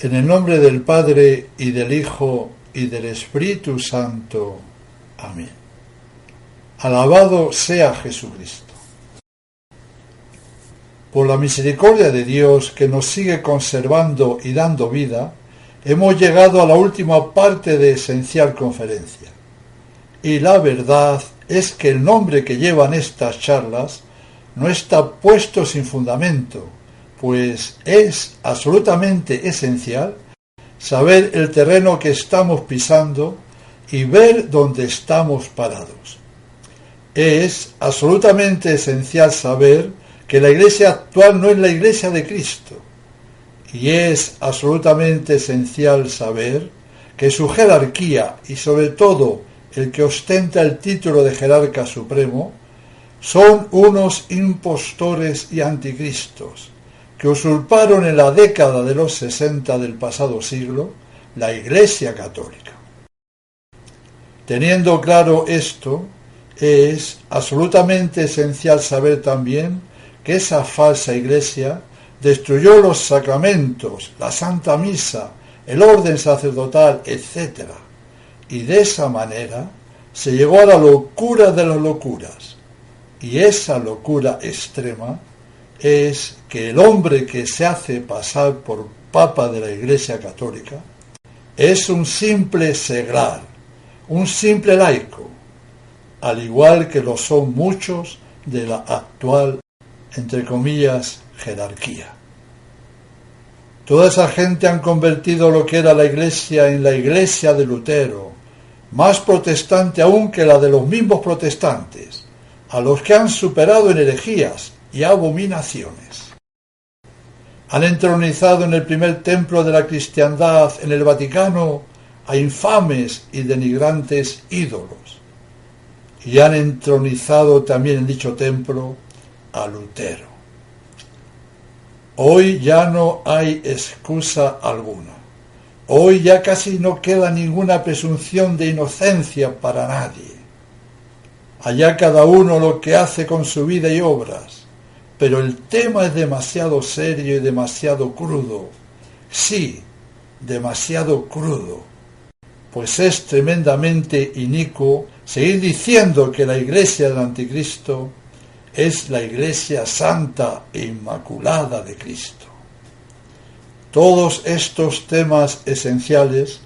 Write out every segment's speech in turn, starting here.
En el nombre del Padre, y del Hijo, y del Espíritu Santo. Amén. Alabado sea Jesucristo. Por la misericordia de Dios, que nos sigue conservando y dando vida, hemos llegado a la última parte de Esencial Conferencia. Y la verdad es que el nombre que llevan estas charlas no está puesto sin fundamento, pues es absolutamente esencial saber el terreno que estamos pisando y ver dónde estamos parados. Es absolutamente esencial saber que la Iglesia actual no es la Iglesia de Cristo, y es absolutamente esencial saber que su jerarquía, y sobre todo el que ostenta el título de jerarca supremo, son unos impostores y anticristos que usurparon en la década de los 60 del pasado siglo la Iglesia católica. Teniendo claro esto, es absolutamente esencial saber también que esa falsa Iglesia destruyó los sacramentos, la Santa Misa, el orden sacerdotal, etc. Y de esa manera se llegó a la locura de las locuras. Y esa locura extrema es que el hombre que se hace pasar por Papa de la Iglesia Católica es un simple seglar, un simple laico, al igual que lo son muchos de la actual, entre comillas, jerarquía. Toda esa gente han convertido lo que era la Iglesia en la Iglesia de Lutero, más protestante aún que la de los mismos protestantes, a los que han superado en herejías y abominaciones. Han entronizado en el primer templo de la cristiandad, en el Vaticano, a infames y denigrantes ídolos, y han entronizado también en dicho templo a Lutero. Hoy ya no hay excusa alguna. Hoy ya casi no queda ninguna presunción de inocencia para nadie. Allá cada uno lo que hace con su vida y obras, pero el tema es demasiado serio y demasiado crudo. Sí, demasiado crudo, pues es tremendamente inicuo seguir diciendo que la Iglesia del Anticristo es la Iglesia santa e inmaculada de Cristo. Todos estos temas esenciales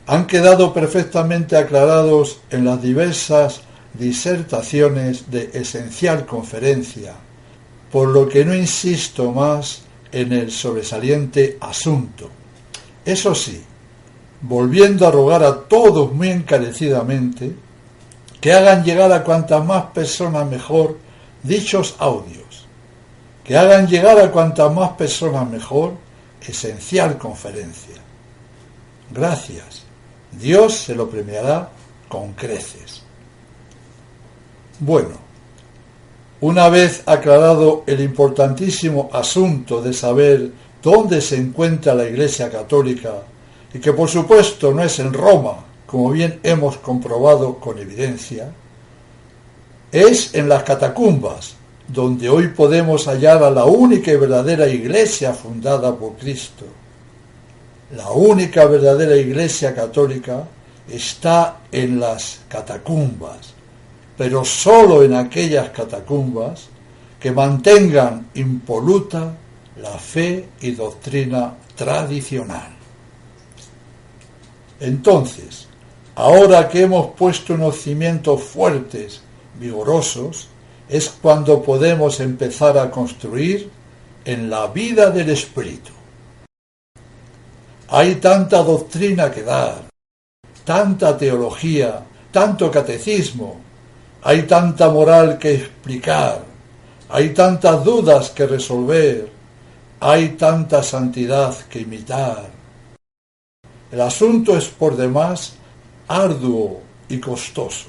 han quedado perfectamente aclarados en las diversas disertaciones de Esencial Conferencia, por lo que no insisto más en el sobresaliente asunto. Eso sí, volviendo a rogar a todos muy encarecidamente que hagan llegar a cuantas más personas mejor dichos audios, que hagan llegar a cuantas más personas mejor Esencial Conferencia. Gracias. Dios se lo premiará con creces. Bueno, una vez aclarado el importantísimo asunto de saber dónde se encuentra la Iglesia Católica, y que por supuesto no es en Roma, como bien hemos comprobado con evidencia, es en las catacumbas, donde hoy podemos hallar a la única y verdadera Iglesia fundada por Cristo. La única verdadera Iglesia católica está en las catacumbas, pero sólo en aquellas catacumbas que mantengan impoluta la fe y doctrina tradicional. Entonces, ahora que hemos puesto unos cimientos fuertes, vigorosos, es cuando podemos empezar a construir en la vida del Espíritu. Hay tanta doctrina que dar, tanta teología, tanto catecismo, hay tanta moral que explicar, hay tantas dudas que resolver, hay tanta santidad que imitar. El asunto es por demás arduo y costoso,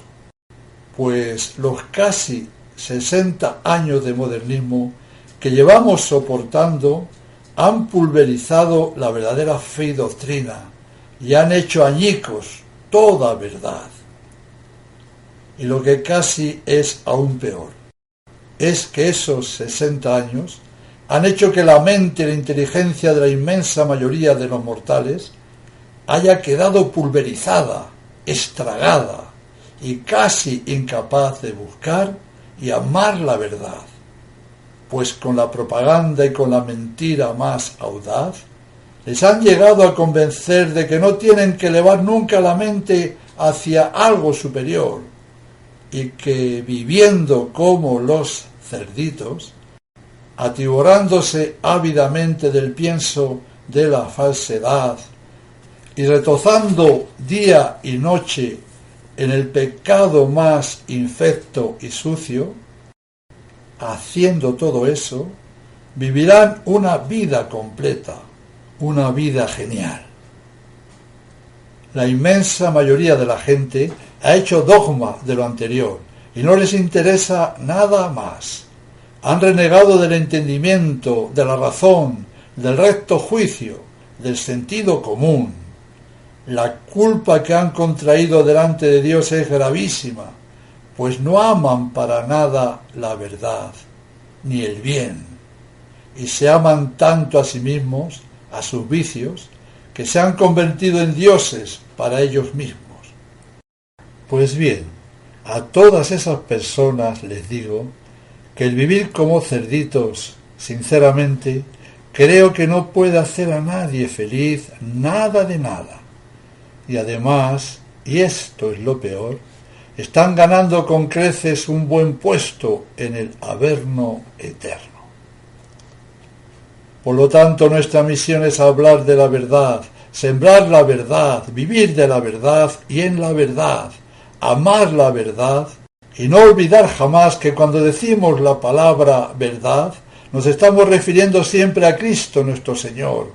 pues los casi 60 años de modernismo que llevamos soportando han pulverizado la verdadera fe y doctrina y han hecho añicos toda verdad. Y lo que casi es aún peor, es que esos 60 años han hecho que la mente y la inteligencia de la inmensa mayoría de los mortales haya quedado pulverizada, estragada y casi incapaz de buscar y amar la verdad, pues con la propaganda y con la mentira más audaz les han llegado a convencer de que no tienen que elevar nunca la mente hacia algo superior y que viviendo como los cerditos, atiborrándose ávidamente del pienso de la falsedad y retozando día y noche en el pecado más infecto y sucio, haciendo todo eso, vivirán una vida completa, una vida genial. La inmensa mayoría de la gente ha hecho dogma de lo anterior y no les interesa nada más. Han renegado del entendimiento, de la razón, del recto juicio, del sentido común. La culpa que han contraído delante de Dios es gravísima, pues no aman para nada la verdad, ni el bien, y se aman tanto a sí mismos, a sus vicios, que se han convertido en dioses para ellos mismos. Pues bien, a todas esas personas les digo que el vivir como cerditos, sinceramente, creo que no puede hacer a nadie feliz nada de nada. Y además, y esto es lo peor, están ganando con creces un buen puesto en el averno eterno. Por lo tanto, nuestra misión es hablar de la verdad, sembrar la verdad, vivir de la verdad y en la verdad, amar la verdad y no olvidar jamás que cuando decimos la palabra verdad, nos estamos refiriendo siempre a Cristo nuestro Señor,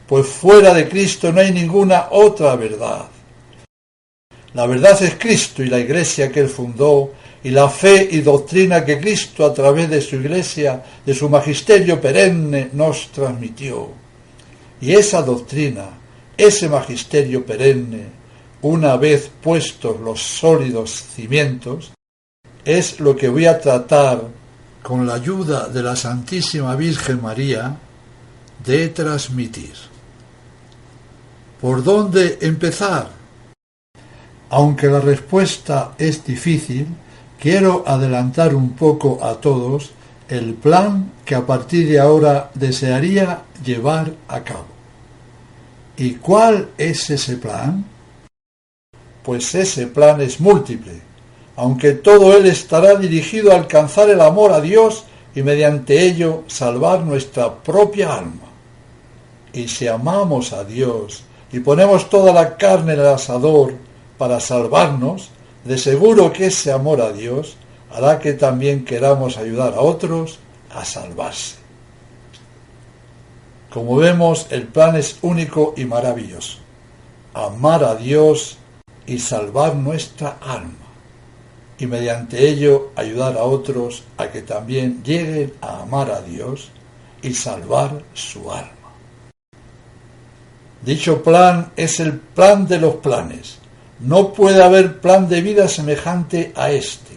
pues fuera de Cristo no hay ninguna otra verdad. La verdad es Cristo y la Iglesia que Él fundó, y la fe y doctrina que Cristo a través de su Iglesia, de su magisterio perenne, nos transmitió. Y esa doctrina, ese magisterio perenne, una vez puestos los sólidos cimientos, es lo que voy a tratar, con la ayuda de la Santísima Virgen María, de transmitir. ¿Por dónde empezar? Aunque la respuesta es difícil, quiero adelantar un poco a todos el plan que a partir de ahora desearía llevar a cabo. ¿Y cuál es ese plan? Pues ese plan es múltiple, aunque todo él estará dirigido a alcanzar el amor a Dios y mediante ello salvar nuestra propia alma. Y si amamos a Dios y ponemos toda la carne en el asador para salvarnos, de seguro que ese amor a Dios hará que también queramos ayudar a otros a salvarse. Como vemos, el plan es único y maravilloso. Amar a Dios y salvar nuestra alma, y mediante ello ayudar a otros a que también lleguen a amar a Dios y salvar su alma. Dicho plan es el plan de los planes. No puede haber plan de vida semejante a este.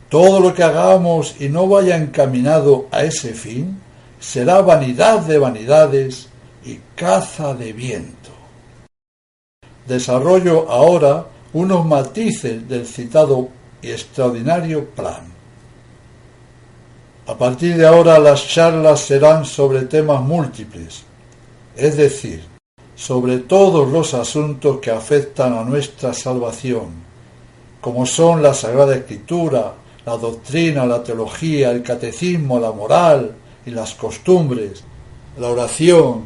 Todo lo que hagamos y no vaya encaminado a ese fin será vanidad de vanidades y caza de viento. Desarrollo ahora unos matices del citado y extraordinario plan. A partir de ahora las charlas serán sobre temas múltiples, es decir, sobre todos los asuntos que afectan a nuestra salvación, como son la Sagrada Escritura, la doctrina, la teología, el catecismo, la moral y las costumbres, la oración,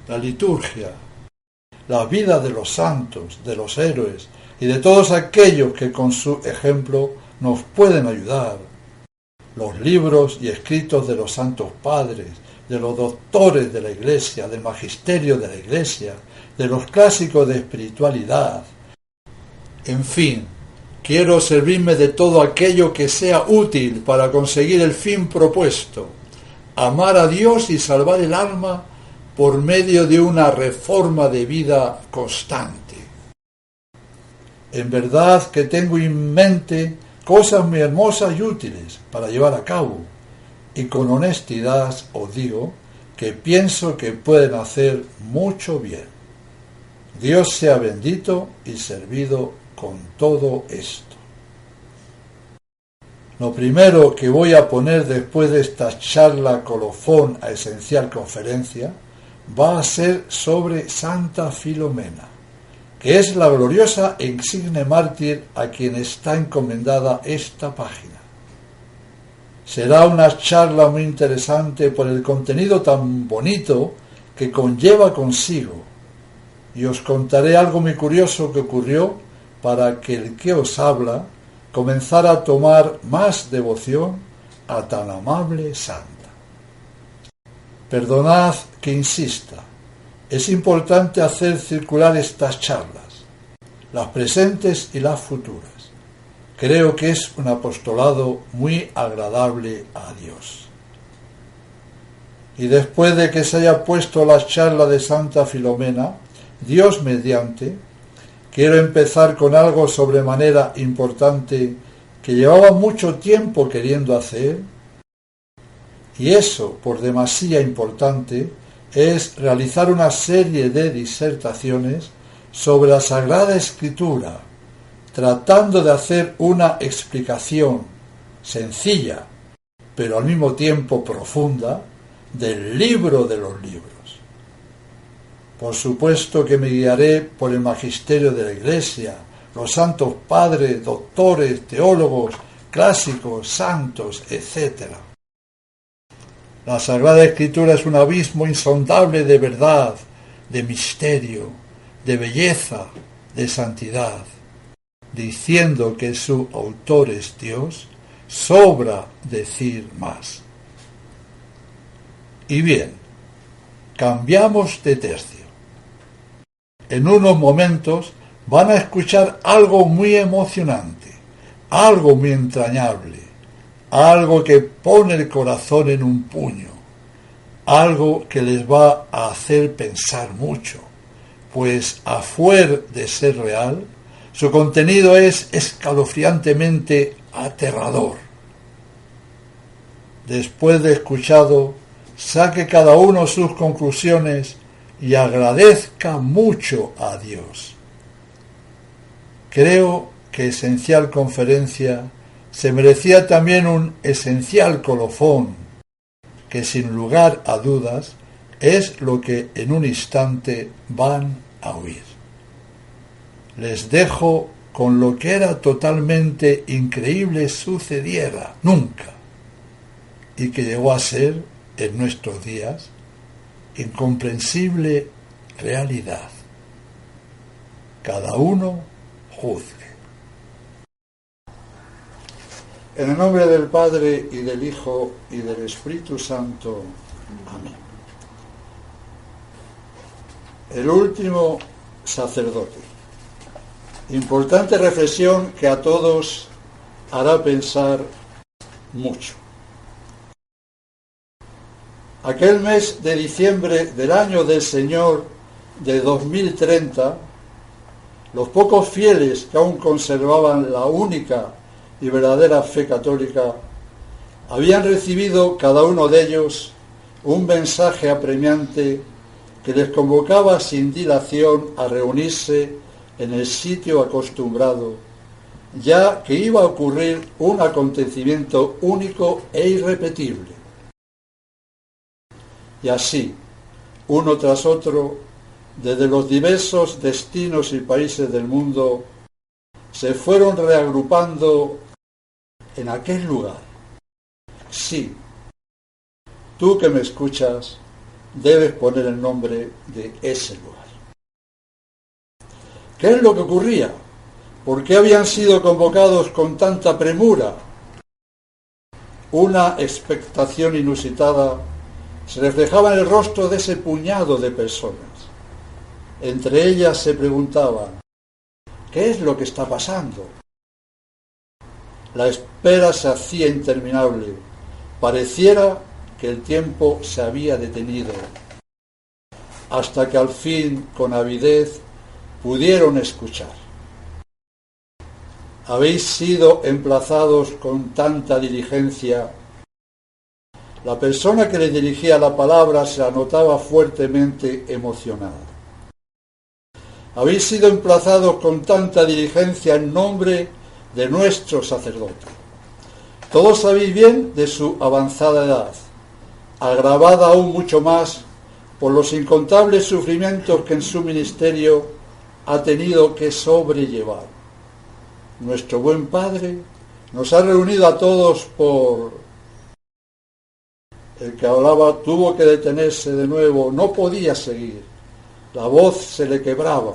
la liturgia, la vida de los santos, de los héroes y de todos aquellos que con su ejemplo nos pueden ayudar, los libros y escritos de los santos padres, de los doctores de la Iglesia, del magisterio de la Iglesia, de los clásicos de espiritualidad. En fin, quiero servirme de todo aquello que sea útil para conseguir el fin propuesto, amar a Dios y salvar el alma por medio de una reforma de vida constante. En verdad que tengo en mente cosas muy hermosas y útiles para llevar a cabo, y con honestidad os digo que pienso que pueden hacer mucho bien. Dios sea bendito y servido con todo esto. Lo primero que voy a poner después de esta charla colofón a Esencial Conferencia va a ser sobre Santa Filomena, que es la gloriosa e insigne mártir a quien está encomendada esta página. Será una charla muy interesante por el contenido tan bonito que conlleva consigo, y os contaré algo muy curioso que ocurrió para que el que os habla comenzara a tomar más devoción a tan amable santa. Perdonad que insista, es importante hacer circular estas charlas, las presentes y las futuras. Creo que es un apostolado muy agradable a Dios. Y después de que se haya puesto la charla de Santa Filomena, Dios mediante, quiero empezar con algo sobremanera importante que llevaba mucho tiempo queriendo hacer, y eso, por demasía importante, es realizar una serie de disertaciones sobre la Sagrada Escritura, tratando de hacer una explicación sencilla, pero al mismo tiempo profunda, del libro de los libros. Por supuesto que me guiaré por el magisterio de la Iglesia, los santos padres, doctores, teólogos, clásicos, santos, etc. La Sagrada Escritura es un abismo insondable de verdad, de misterio, de belleza, de santidad. Diciendo que su autor es Dios, sobra decir más. Y bien, cambiamos de tercio. En unos momentos van a escuchar algo muy emocionante, algo muy entrañable, algo que pone el corazón en un puño, algo que les va a hacer pensar mucho, pues a fuer de ser real, su contenido es escalofriantemente aterrador. Después de escuchado, saque cada uno sus conclusiones y agradezca mucho a Dios. Creo que Esencial Conferencia se merecía también un esencial colofón, que sin lugar a dudas es lo que en un instante van a oír. Les dejo con lo que era totalmente increíble sucediera nunca, y que llegó a ser, en nuestros días, incomprensible realidad. Cada uno juzgue. En el nombre del Padre, y del Hijo, y del Espíritu Santo. Amén. El último sacerdote. Importante reflexión que a todos hará pensar mucho. Aquel mes de diciembre del año del Señor de 2030, los pocos fieles que aún conservaban la única y verdadera fe católica habían recibido cada uno de ellos un mensaje apremiante que les convocaba sin dilación a reunirse en el sitio acostumbrado, ya que iba a ocurrir un acontecimiento único e irrepetible. Y así, uno tras otro, desde los diversos destinos y países del mundo, se fueron reagrupando en aquel lugar. Sí, tú que me escuchas, debes poner el nombre de ese lugar. ¿Qué es lo que ocurría? ¿Por qué habían sido convocados con tanta premura? Una expectación inusitada se reflejaba en el rostro de ese puñado de personas. Entre ellas se preguntaban, ¿qué es lo que está pasando? La espera se hacía interminable. Pareciera que el tiempo se había detenido, hasta que al fin, con avidez, pudieron escuchar. Habéis sido emplazados con tanta diligencia La persona que le dirigía la palabra se anotaba fuertemente emocionada. Habéis sido emplazados con tanta diligencia en nombre de nuestro sacerdote. Todos sabéis bien de su avanzada edad, agravada aún mucho más por los incontables sufrimientos que en su ministerio ha tenido que sobrellevar. Nuestro buen Padre nos ha reunido a todos por... El que hablaba tuvo que detenerse de nuevo, no podía seguir. La voz se le quebraba.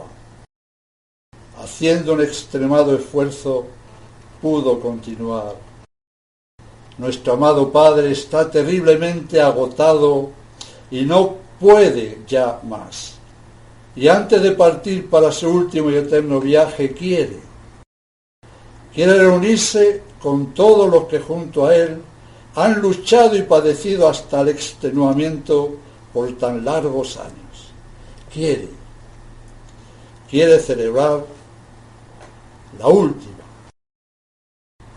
Haciendo un extremado esfuerzo, pudo continuar. Nuestro amado Padre está terriblemente agotado y no puede ya más. Y antes de partir para su último y eterno viaje, quiere reunirse con todos los que junto a él han luchado y padecido hasta el extenuamiento por tan largos años. Quiere celebrar la última.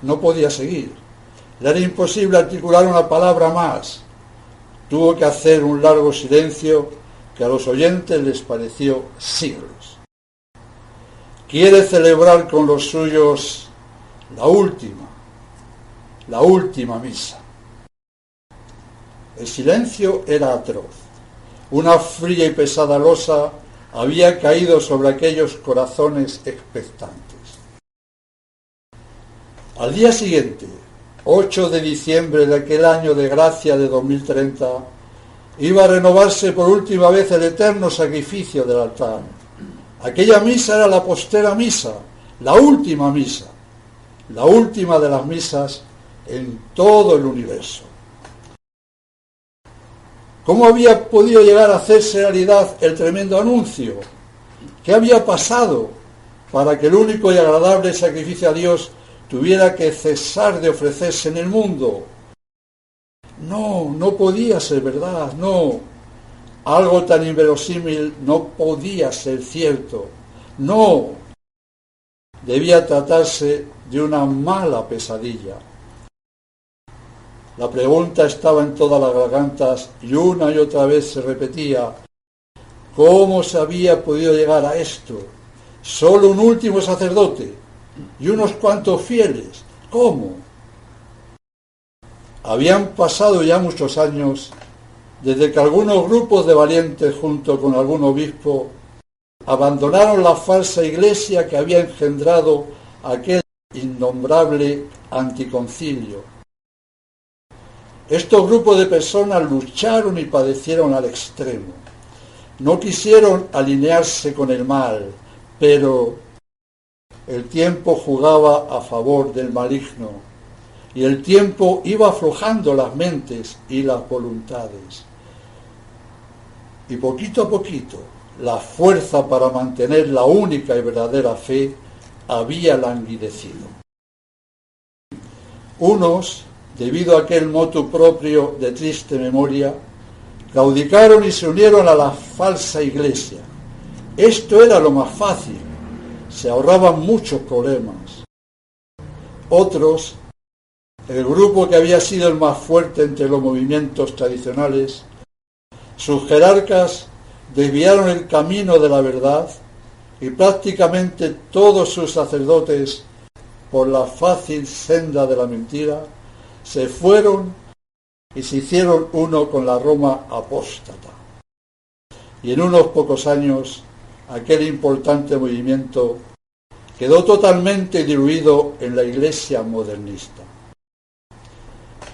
No podía seguir. Le era imposible articular una palabra más. Tuvo que hacer un largo silencio que a los oyentes les pareció siglos. Quiere celebrar con los suyos la última misa. El silencio era atroz. Una fría y pesada losa había caído sobre aquellos corazones expectantes. Al día siguiente, 8 de diciembre de aquel año de gracia de 2030, iba a renovarse por última vez el eterno sacrificio del altar. Aquella misa era la postera misa, la última misa, la última de las misas en todo el universo. ¿Cómo había podido llegar a hacerse realidad el tremendo anuncio? ¿Qué había pasado para que el único y agradable sacrificio a Dios tuviera que cesar de ofrecerse en el mundo? No podía ser verdad, no. Algo tan inverosímil no podía ser cierto. No. Debía tratarse de una mala pesadilla. La pregunta estaba en todas las gargantas y una y otra vez se repetía: ¿cómo se había podido llegar a esto? Solo un último sacerdote y unos cuantos fieles. ¿Cómo? Habían pasado ya muchos años desde que algunos grupos de valientes junto con algún obispo abandonaron la falsa iglesia que había engendrado aquel innombrable anticoncilio. Estos grupos de personas lucharon y padecieron al extremo. No quisieron alinearse con el mal, pero el tiempo jugaba a favor del maligno y el tiempo iba aflojando las mentes y las voluntades. Y poquito a poquito, la fuerza para mantener la única y verdadera fe había languidecido. Unos, debido a aquel motu propio de triste memoria, claudicaron y se unieron a la falsa iglesia. Esto era lo más fácil, se ahorraban muchos problemas. Otros, el grupo que había sido el más fuerte entre los movimientos tradicionales, sus jerarcas desviaron el camino de la verdad y prácticamente todos sus sacerdotes, por la fácil senda de la mentira, se fueron y se hicieron uno con la Roma apóstata. Y en unos pocos años, aquel importante movimiento quedó totalmente diluido en la iglesia modernista.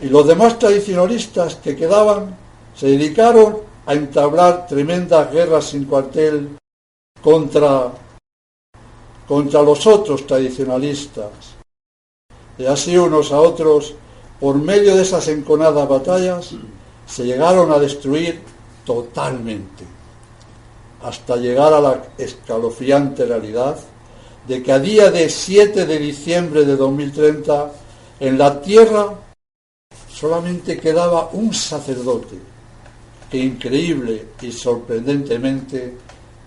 Y los demás tradicionalistas que quedaban se dedicaron a entablar tremendas guerras sin cuartel contra los otros tradicionalistas. Y así unos a otros, por medio de esas enconadas batallas, se llegaron a destruir totalmente, hasta llegar a la escalofriante realidad de que a día de 7 de diciembre de 2030, en la tierra solamente quedaba un sacerdote, que increíble y sorprendentemente,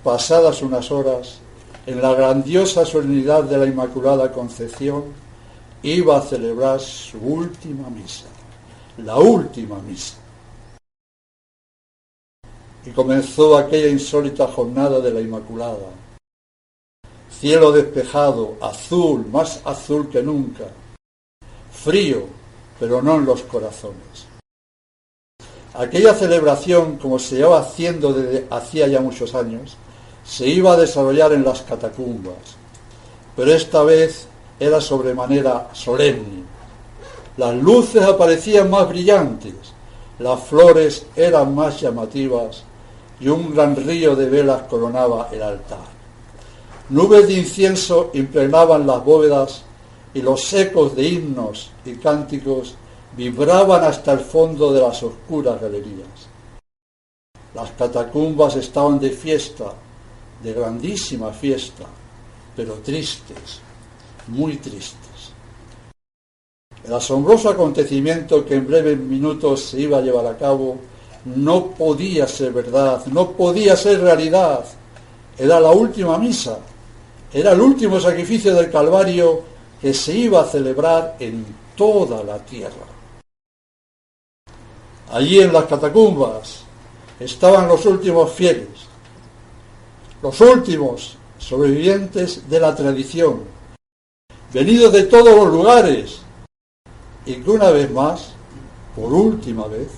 pasadas unas horas, en la grandiosa solemnidad de la Inmaculada Concepción, iba a celebrar su última misa, la última misa. Y comenzó aquella insólita jornada de la Inmaculada. Cielo despejado, azul, más azul que nunca. Frío, pero no en los corazones. Aquella celebración, como se llevaba haciendo desde hacía ya muchos años, se iba a desarrollar en las catacumbas, pero esta vez era sobremanera solemne. Las luces aparecían más brillantes, las flores eran más llamativas y un gran río de velas coronaba el altar. Nubes de incienso impregnaban las bóvedas y los ecos de himnos y cánticos vibraban hasta el fondo de las oscuras galerías. Las catacumbas estaban de fiesta, de grandísima fiesta, pero tristes, muy tristes. El asombroso acontecimiento que en breves minutos se iba a llevar a cabo no podía ser verdad, no podía ser realidad. Era la última misa, era el último sacrificio del Calvario que se iba a celebrar en toda la tierra. Allí en las catacumbas estaban los últimos fieles, los últimos sobrevivientes de la tradición, venidos de todos los lugares, y que una vez más, por última vez,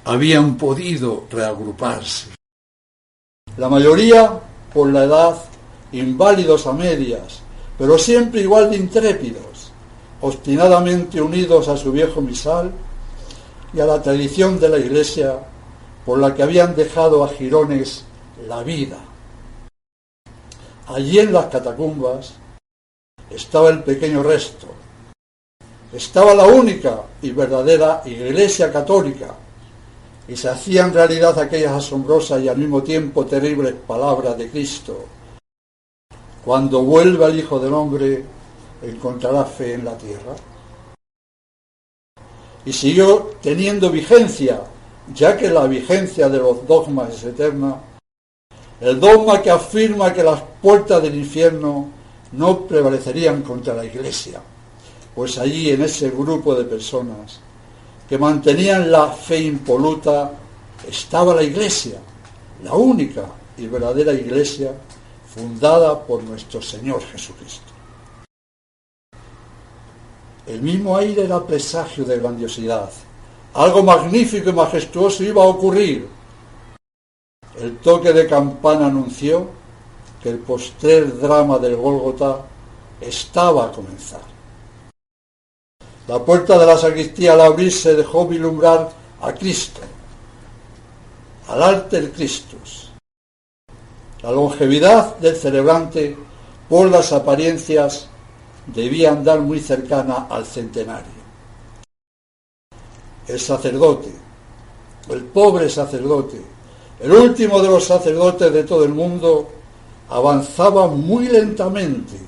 habían podido reagruparse. La mayoría, por la edad, inválidos a medias, pero siempre igual de intrépidos, obstinadamente unidos a su viejo misal y a la tradición de la Iglesia por la que habían dejado a jirones la vida. Allí en las catacumbas estaba el pequeño resto, estaba la única y verdadera Iglesia católica, y se hacían realidad aquellas asombrosas y al mismo tiempo terribles palabras de Cristo: cuando vuelva el Hijo del Hombre, encontrará fe en la tierra. Y siguió teniendo vigencia, ya que la vigencia de los dogmas es eterna, el dogma que afirma que las puertas del infierno no prevalecerían contra la Iglesia, pues allí en ese grupo de personas que mantenían la fe impoluta estaba la Iglesia, la única y verdadera Iglesia fundada por nuestro Señor Jesucristo. El mismo aire era presagio de grandiosidad. Algo magnífico y majestuoso iba a ocurrir. El toque de campana anunció que el postrer drama del Gólgota estaba a comenzar. La puerta de la sacristía al abrirse dejó vislumbrar a Cristo, al alter Christus. La longevidad del celebrante, por las apariencias, debía andar muy cercana al centenario. El sacerdote, el pobre sacerdote, el último de los sacerdotes de todo el mundo, avanzaba muy lentamente,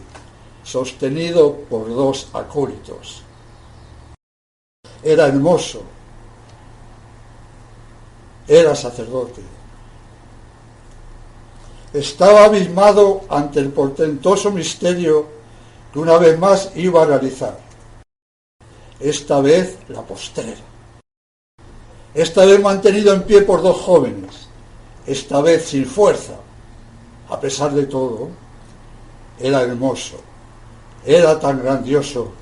sostenido por dos acólitos. Era hermoso, era sacerdote. Estaba abismado ante el portentoso misterio que una vez más iba a realizar. Esta vez la postrera. Esta vez mantenido en pie por dos jóvenes. Esta vez sin fuerza. A pesar de todo, era hermoso, era tan grandioso,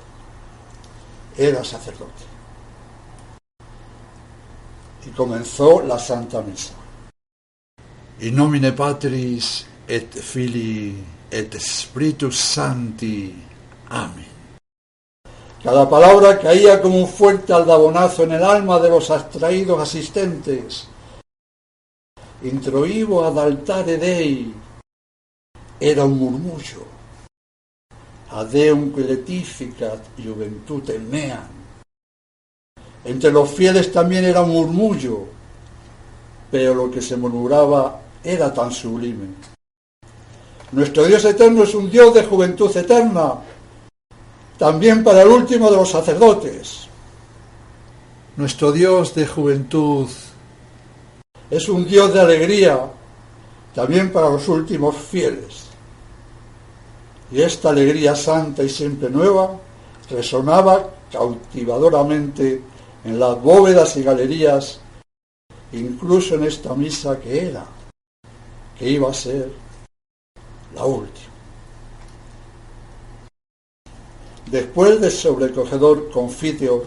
era sacerdote. Y comenzó la Santa Misa. In nomine Patris et Filii et Spiritus Sancti. Amén. Cada palabra caía como un fuerte aldabonazo en el alma de los abstraídos asistentes. Introibo ad altare Dei. Era un murmullo. Adeum que letificat juventutem meam. Entre los fieles también era un murmullo, pero lo que se murmuraba era tan sublime. Nuestro Dios eterno es un Dios de juventud eterna, también para el último de los sacerdotes. Nuestro Dios de juventud es un Dios de alegría, también para los últimos fieles. Y esta alegría santa y siempre nueva resonaba cautivadoramente en las bóvedas y galerías, incluso en esta misa que iba a ser la última. Después del sobrecogedor confiteor,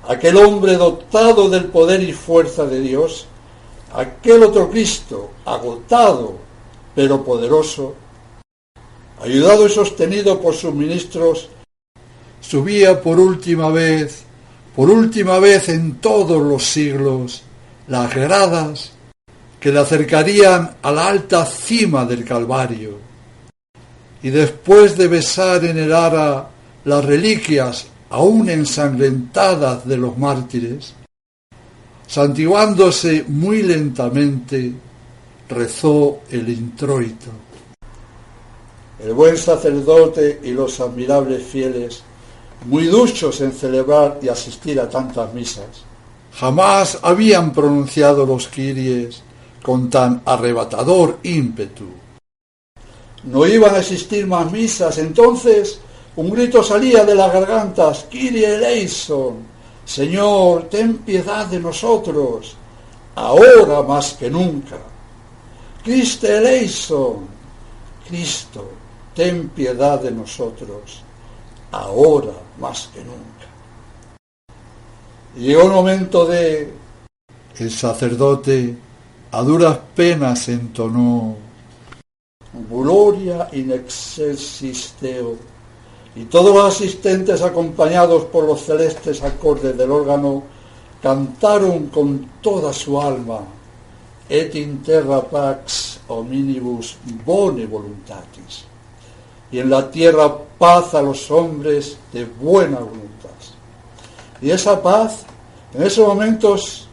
aquel hombre dotado del poder y fuerza de Dios, aquel otro Cristo, agotado pero poderoso, ayudado y sostenido por sus ministros, subía por última vez en todos los siglos, las gradas que le acercarían a la alta cima del Calvario. Y después de besar en el ara las reliquias aún ensangrentadas de los mártires, santiguándose muy lentamente, rezó el introito. El buen sacerdote y los admirables fieles, muy duchos en celebrar y asistir a tantas misas, jamás habían pronunciado los Kyries con tan arrebatador ímpetu. No iban a existir más misas, entonces un grito salía de las gargantas: Kyrie eleison, Señor, ten piedad de nosotros, ahora más que nunca. Christe eleison, Cristo, ten piedad de nosotros, ahora más que nunca. Llegó el momento de... El sacerdote a duras penas entonó Gloria in excelsis Deo, y todos los asistentes, acompañados por los celestes acordes del órgano, cantaron con toda su alma Et in terra pax hominibus bone voluntatis, y en la tierra paz a los hombres de buena voluntad. Y esa paz en esos momentos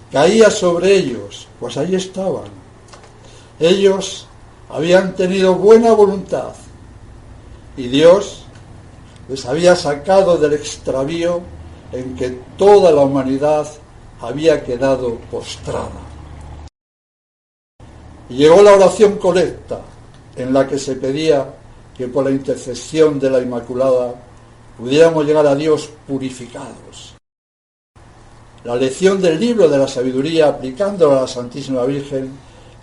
caía sobre ellos, pues ahí estaban. Ellos habían tenido buena voluntad y Dios les había sacado del extravío en que toda la humanidad había quedado postrada. Y llegó la oración colecta, en la que se pedía que por la intercesión de la Inmaculada pudiéramos llegar a Dios purificados. La lección del libro de la sabiduría, aplicándola a la Santísima Virgen,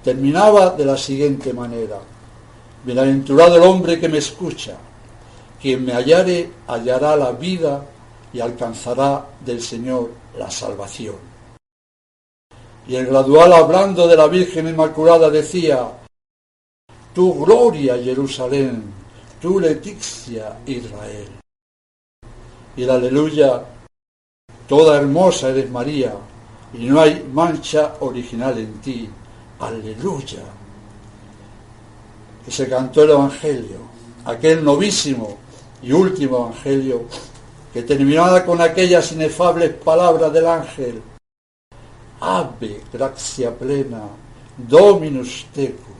terminaba de la siguiente manera: Bienaventurado el hombre que me escucha, quien me hallare hallará la vida y alcanzará del Señor la salvación. Y el gradual, hablando de la Virgen Inmaculada, decía: Tu gloria, Jerusalén, tu leticia, Israel. Y el aleluya: Toda hermosa eres María, y no hay mancha original en ti. Aleluya. Y se cantó el Evangelio, aquel novísimo y último Evangelio, que terminaba con aquellas inefables palabras del ángel: Ave, gratia plena, Dominus tecum,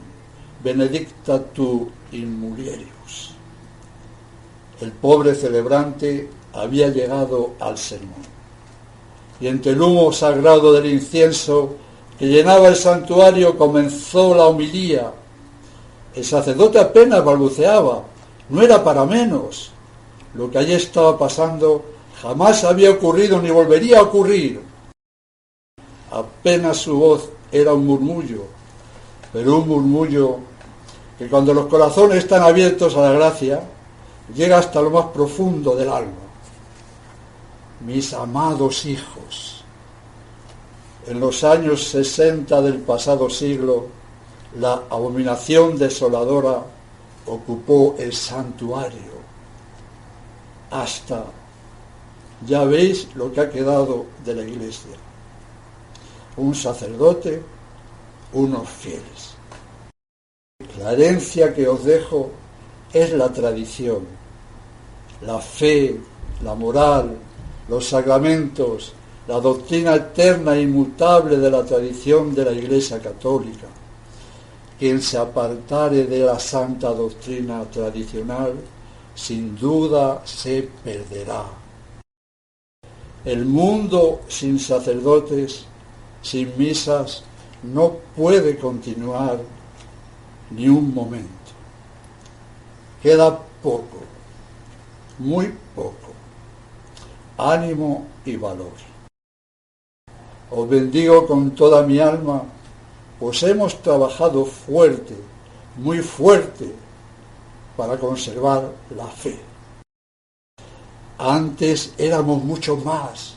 benedicta tu in mulieribus. El pobre celebrante había llegado al sermón, y entre el humo sagrado del incienso que llenaba el santuario comenzó la homilía. El sacerdote apenas balbuceaba, no era para menos. Lo que allí estaba pasando jamás había ocurrido ni volvería a ocurrir. Apenas su voz era un murmullo, pero un murmullo que cuando los corazones están abiertos a la gracia, llega hasta lo más profundo del alma. Mis amados hijos, en los años 60 del pasado siglo, la abominación desoladora ocupó el santuario. Hasta, ya veis lo que ha quedado de la iglesia: un sacerdote, unos fieles. La herencia que os dejo es la tradición, la fe, la moral, los sacramentos, la doctrina eterna e inmutable de la tradición de la Iglesia Católica. Quien se apartare de la santa doctrina tradicional, sin duda se perderá. El mundo sin sacerdotes, sin misas, no puede continuar ni un momento. Queda poco, muy poco. Ánimo y valor. Os bendigo con toda mi alma, pues hemos trabajado fuerte, muy fuerte, para conservar la fe. Antes éramos muchos más,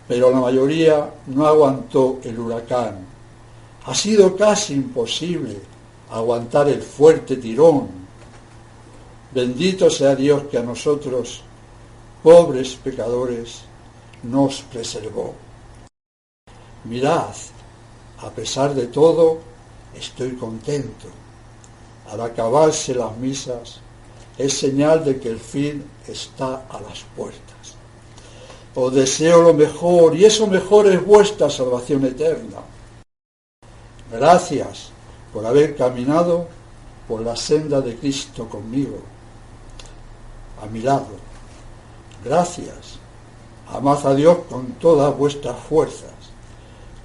pero la mayoría no aguantó el huracán. Ha sido casi imposible aguantar el fuerte tirón. Bendito sea Dios que a nosotros, pobres pecadores, nos preservó. Mirad, a pesar de todo, estoy contento. Al acabarse las misas, es señal de que el fin está a las puertas. Os deseo lo mejor, y eso mejor es vuestra salvación eterna. Gracias por haber caminado por la senda de Cristo conmigo, a mi lado. Gracias. Amad a Dios con todas vuestras fuerzas.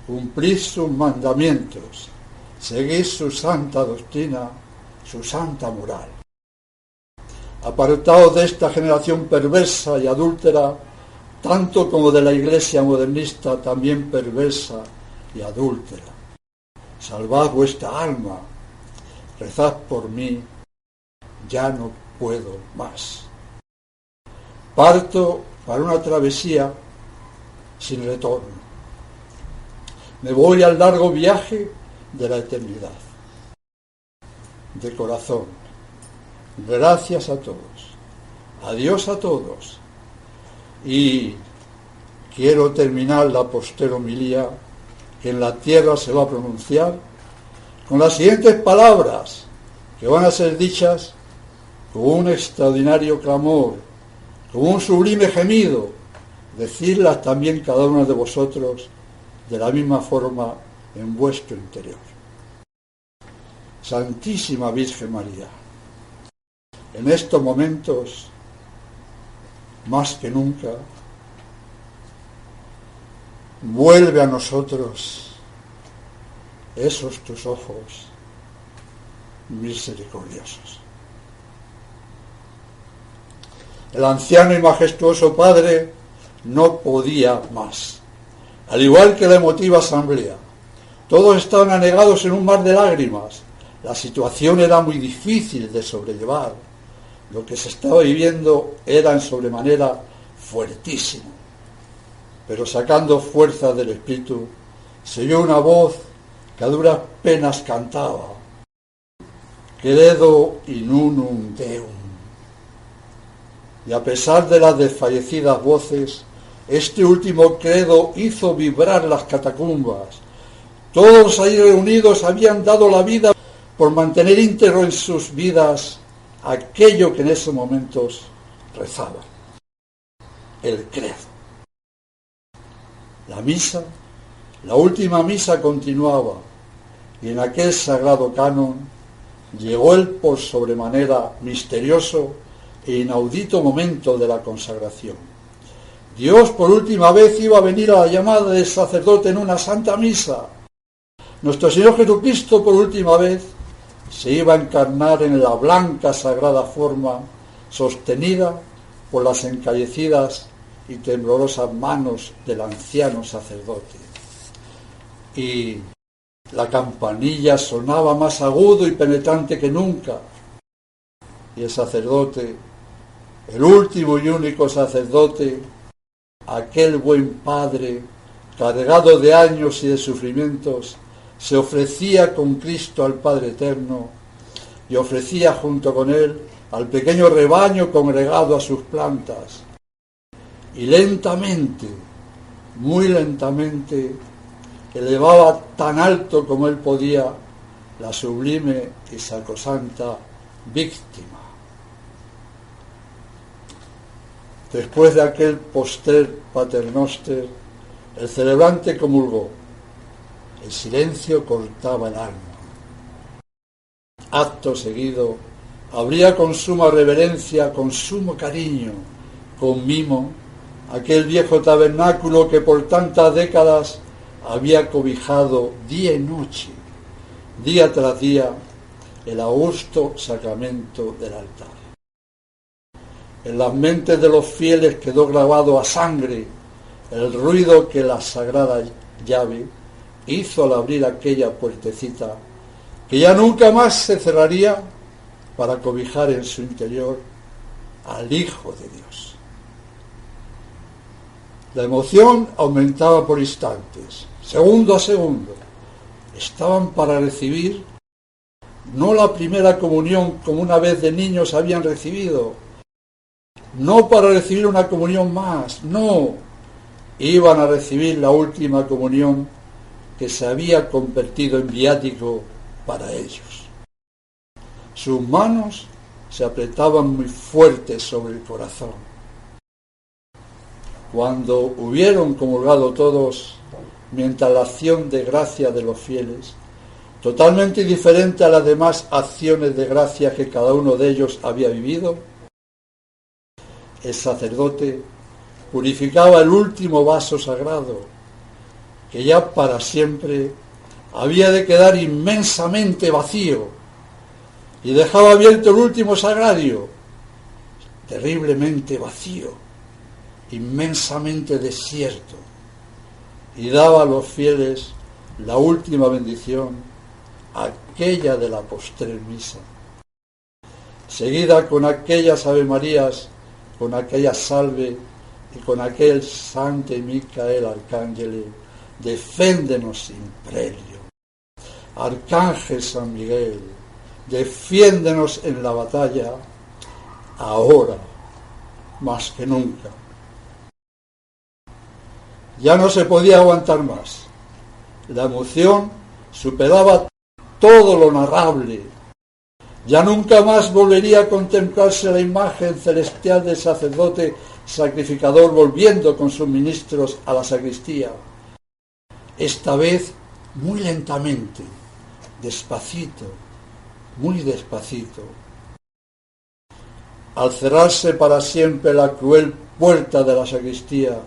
Cumplid sus mandamientos. Seguid su santa doctrina, su santa moral. Apartaos de esta generación perversa y adúltera, tanto como de la iglesia modernista también perversa y adúltera. Salvad vuestra alma, rezad por mí, ya no puedo más. Parto para una travesía sin retorno. Me voy al largo viaje de la eternidad. De corazón, gracias a todos, adiós a todos. Y quiero terminar la postera homilía que en la tierra se va a pronunciar con las siguientes palabras que van a ser dichas con un extraordinario clamor, con un sublime gemido, decirlas también cada uno de vosotros de la misma forma en vuestro interior. Santísima Virgen María, en estos momentos, más que nunca, vuelve a nosotros esos tus ojos misericordiosos. El anciano y majestuoso padre no podía más, al igual que la emotiva asamblea. Todos estaban anegados en un mar de lágrimas. La situación era muy difícil de sobrellevar. Lo que se estaba viviendo era en sobremanera fuertísimo. Pero sacando fuerza del espíritu, se oyó una voz que a duras penas cantaba: Credo in unum Deum. Y a pesar de las desfallecidas voces, este último credo hizo vibrar las catacumbas. Todos ahí reunidos habían dado la vida por mantener íntegro en sus vidas aquello que en esos momentos rezaban: el credo. La misa, la última misa continuaba, y en aquel sagrado canon llegó el por sobremanera misterioso e inaudito momento de la consagración. Dios por última vez iba a venir a la llamada del sacerdote en una santa misa. Nuestro Señor Jesucristo por última vez se iba a encarnar en la blanca sagrada forma sostenida por las encallecidas y temblorosas manos del anciano sacerdote. Y la campanilla sonaba más agudo y penetrante que nunca. Y el sacerdote, el último y único sacerdote, aquel buen padre, cargado de años y de sufrimientos, se ofrecía con Cristo al Padre Eterno y ofrecía junto con él al pequeño rebaño congregado a sus plantas. Y lentamente, muy lentamente, elevaba tan alto como él podía la sublime y sacrosanta víctima. Después de aquel postrer paternoster, el celebrante comulgó. El silencio cortaba el alma. Acto seguido, abría con suma reverencia, con sumo cariño, con mimo, aquel viejo tabernáculo que por tantas décadas había cobijado día y noche, día tras día, el augusto sacramento del altar. En las mentes de los fieles quedó grabado a sangre el ruido que la sagrada llave hizo al abrir aquella puertecita, que ya nunca más se cerraría, para cobijar en su interior al Hijo de Dios. La emoción aumentaba por instantes, segundo a segundo. Estaban para recibir no la primera comunión como una vez de niños habían recibido, no para recibir una comunión más, no, iban a recibir la última comunión que se había convertido en viático para ellos. Sus manos se apretaban muy fuertes sobre el corazón. Cuando hubieron comulgado todos, mientras la acción de gracia de los fieles, totalmente diferente a las demás acciones de gracia que cada uno de ellos había vivido, el sacerdote purificaba el último vaso sagrado, que ya para siempre había de quedar inmensamente vacío, y dejaba abierto el último sagrario, terriblemente vacío, inmensamente desierto, y daba a los fieles la última bendición, aquella de la postrer misa, seguida con aquellas Ave Marías, con aquella salve y con aquel Sante Micael Arcángel, deféndenos imperio. Arcángel San Miguel, defiéndenos en la batalla, ahora más que nunca. Ya no se podía aguantar más. La emoción superaba todo lo narrable. Ya nunca más volvería a contemplarse la imagen celestial del sacerdote sacrificador volviendo con sus ministros a la sacristía. Esta vez muy lentamente, despacito, muy despacito. Al cerrarse para siempre la cruel puerta de la sacristía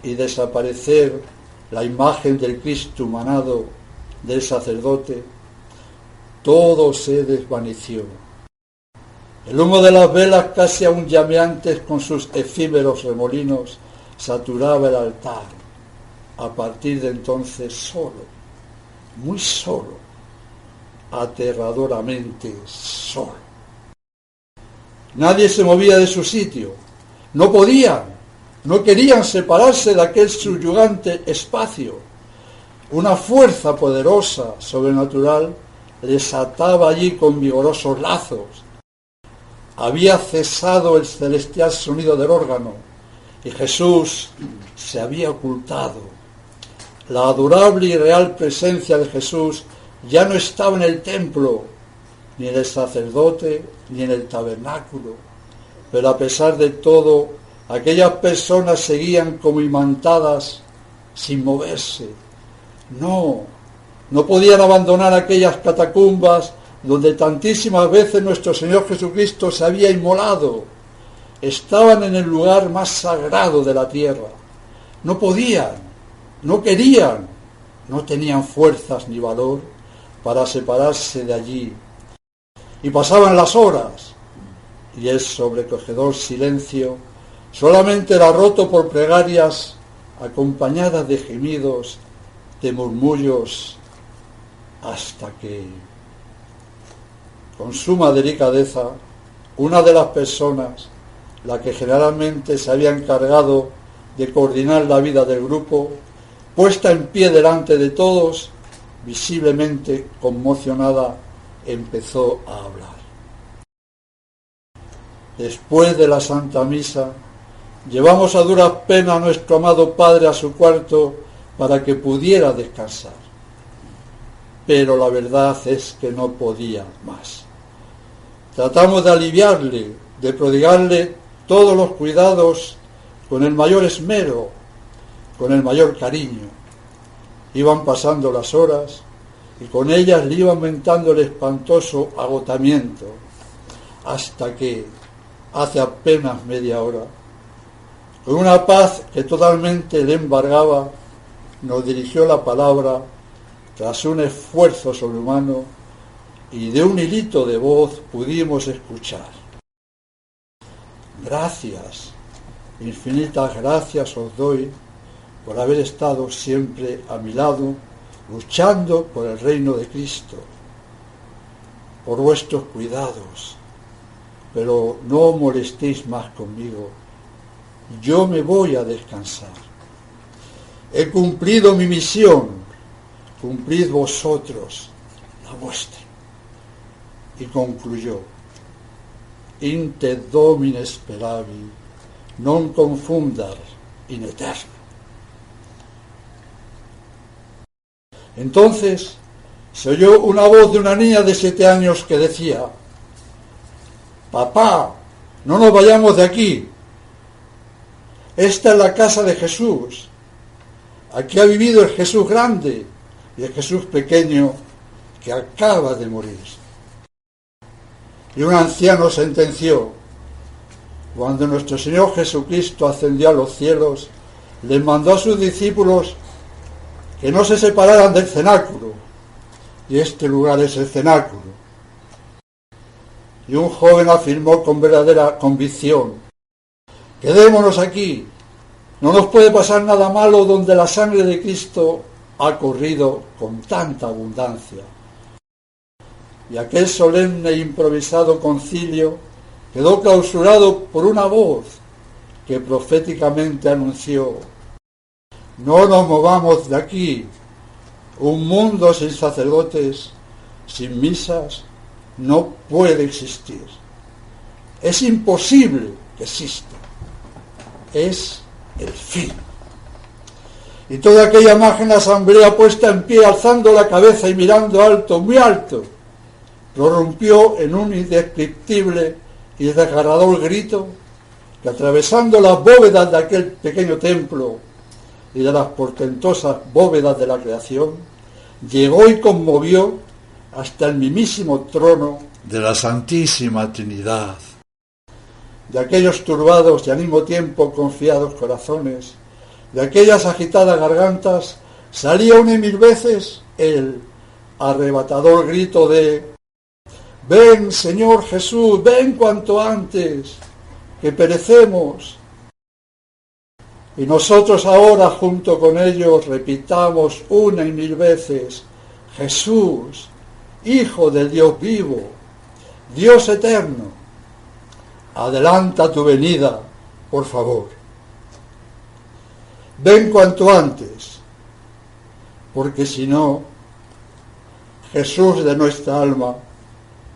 y desaparecer la imagen del Cristo humanado del sacerdote, todo se desvaneció. El humo de las velas, casi aún llameantes con sus efímeros remolinos, saturaba el altar. A partir de entonces solo, muy solo, aterradoramente solo. Nadie se movía de su sitio. No podían, no querían separarse de aquel subyugante espacio. Una fuerza poderosa, sobrenatural, les ataba allí con vigorosos lazos. Había cesado el celestial sonido del órgano y Jesús se había ocultado. La adorable y real presencia de Jesús ya no estaba en el templo, ni en el sacerdote, ni en el tabernáculo. Pero a pesar de todo, aquellas personas seguían como imantadas, sin moverse. No podían abandonar aquellas catacumbas donde tantísimas veces nuestro Señor Jesucristo se había inmolado. Estaban en el lugar más sagrado de la tierra. No podían, no querían, no tenían fuerzas ni valor para separarse de allí. Y pasaban las horas, y el sobrecogedor silencio solamente era roto por plegarias acompañadas de gemidos, de murmullos, hasta que, con suma delicadeza, una de las personas, la que generalmente se había encargado de coordinar la vida del grupo, puesta en pie delante de todos, visiblemente conmocionada, empezó a hablar. Después de la Santa Misa, llevamos a duras penas a nuestro amado Padre a su cuarto para que pudiera descansar. Pero la verdad es que no podía más. Tratamos de aliviarle, de prodigarle todos los cuidados con el mayor esmero, con el mayor cariño. Iban pasando las horas y con ellas le iba aumentando el espantoso agotamiento, hasta que, hace apenas media hora, con una paz que totalmente le embargaba, nos dirigió la palabra tras un esfuerzo sobrehumano y de un hilito de voz pudimos escuchar: gracias, infinitas gracias os doy por haber estado siempre a mi lado, luchando por el reino de Cristo, por vuestros cuidados, pero no molestéis más conmigo, yo me voy a descansar. He cumplido mi misión, cumplid vosotros la vuestra. Y concluyó: Inte Domine speravi, non confundar in eterno. Entonces se oyó una voz de una niña de 7 años que decía: Papá, no nos vayamos de aquí. Esta es la casa de Jesús. Aquí ha vivido el Jesús grande y el Jesús pequeño que acaba de morir. Y un anciano sentenció: cuando nuestro Señor Jesucristo ascendió a los cielos, les mandó a sus discípulos que no se separaran del cenáculo, y este lugar es el cenáculo. Y un joven afirmó con verdadera convicción: quedémonos aquí, no nos puede pasar nada malo donde la sangre de Cristo ha corrido con tanta abundancia. Y aquel solemne e improvisado concilio quedó clausurado por una voz que proféticamente anunció: no nos movamos de aquí, un mundo sin sacerdotes, sin misas, no puede existir. Es imposible que exista. Es el fin. Y toda aquella magna asamblea puesta en pie, alzando la cabeza y mirando alto, muy alto, prorrumpió en un indescriptible y desgarrador grito que, atravesando las bóvedas de aquel pequeño templo y de las portentosas bóvedas de la creación, llegó y conmovió hasta el mismísimo trono de la Santísima Trinidad. De aquellos turbados y al mismo tiempo confiados corazones, de aquellas agitadas gargantas, salía una y mil veces el arrebatador grito de: ven, Señor Jesús, ven cuanto antes, que perecemos. Y nosotros ahora, junto con ellos, repitamos una y mil veces: Jesús, Hijo del Dios vivo, Dios eterno, adelanta tu venida, por favor. Ven cuanto antes, porque si no, Jesús de nuestra alma,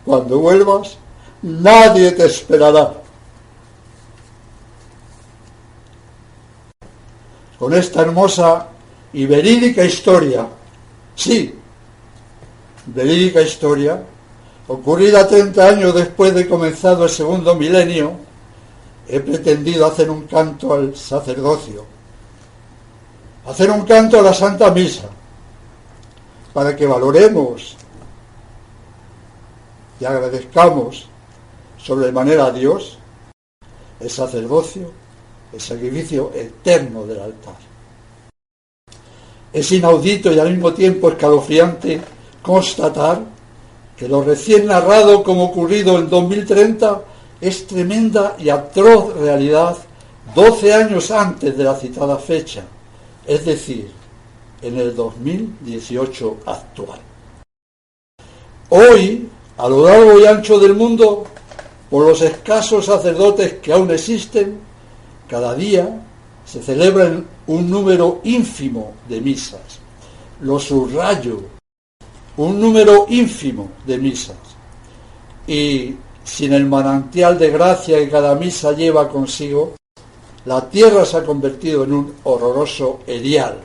cuando vuelvas, nadie te esperará. Con esta hermosa y verídica historia, sí, verídica historia, ocurrida 30 años después de comenzado el segundo milenio, he pretendido hacer un canto al sacerdocio, hacer un canto a la Santa Misa, para que valoremos y agradezcamos sobremanera a Dios el sacerdocio, el sacrificio eterno del altar. Es inaudito y al mismo tiempo escalofriante constatar que lo recién narrado como ocurrido en 2030 es tremenda y atroz realidad 12 años antes de la citada fecha, es decir, en el 2018 actual. Hoy, a lo largo y ancho del mundo, por los escasos sacerdotes que aún existen, cada día se celebran un número ínfimo de misas. Lo subrayo, un número ínfimo de misas. Y sin el manantial de gracia que cada misa lleva consigo, la tierra se ha convertido en un horroroso erial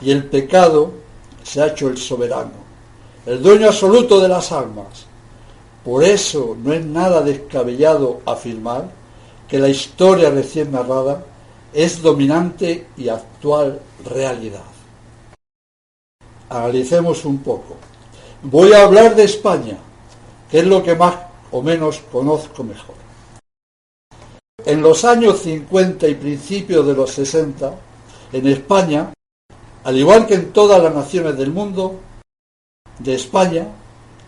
y el pecado se ha hecho el soberano, el dueño absoluto de las almas. Por eso no es nada descabellado afirmar que la historia recién narrada es dominante y actual realidad. Analicemos un poco. Voy a hablar de España, que es lo que más o menos conozco mejor. En los años 50 y principios de los 60, en España, al igual que en todas las naciones del mundo, de España,